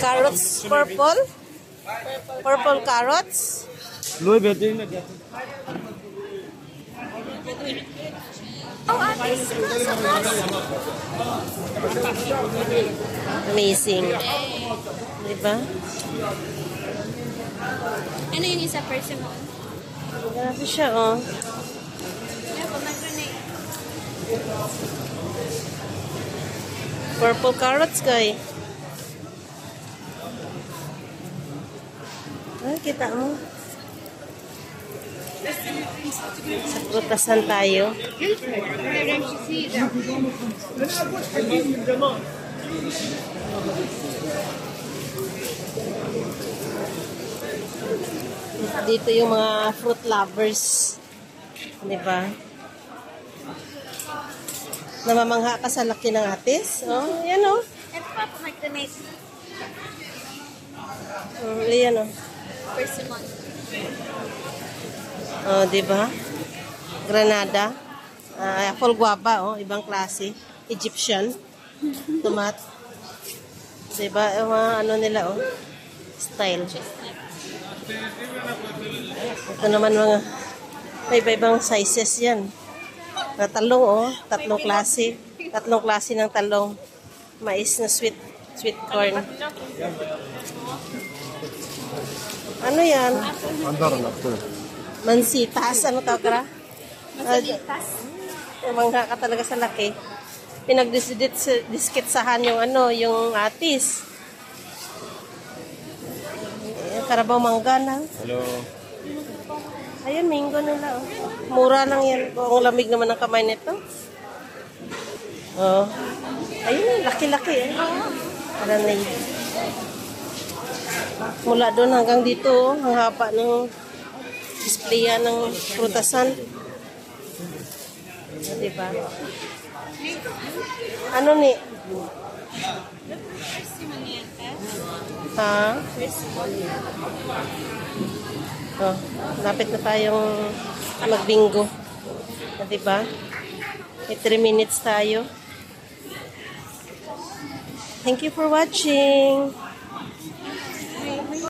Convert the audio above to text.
Carrots, purple. Purple carrots. Louis Vuitton. Oh, Atis. Amazing. Diba? Ano yung isa persimmon? Grabe siya, oh. May pomegranate. Purple carrots, guy. Ay, kita mo. Sa prutasan tayo. Dito yung mga fruit lovers. Diba? Namamangha ka sa laki ng atis. Oh, yan oh. Ito pa, pomegranate. Yan oh. Persimmon. Oh, diba? Granada. Apple guava, oh. Ibang klase. Egyptian. Tomat. Diba? Yung mga ano nila, oh. Style. Ito naman mga may iba-ibang sizes yan. Na talong, oh. Tatlong klase. Tatlong klase ng talong. Mais na sweet corn. Ano yan? Andar na po. Mansitas. Ano tawag ka? Masalitas. Mangha ka talaga sa laki. Pinagdiskitsahan yung ano, yung atis. Karabaw mangga na. Hello. Ayun, mango nila. Oh. Mura lang yan. Ang lamig naman ng kamay nito. Oh. Ayun, laki-laki eh. Parang na yun. Mula doon hanggang dito, oh, ang haba ng displayan ng prutasan. Oh, diba? Ano ni? Persimmon yan, Ha? persimmon. Oh, lapit na tayong magbingo. Oh, diba? May 3 minutes tayo. Thank you for watching.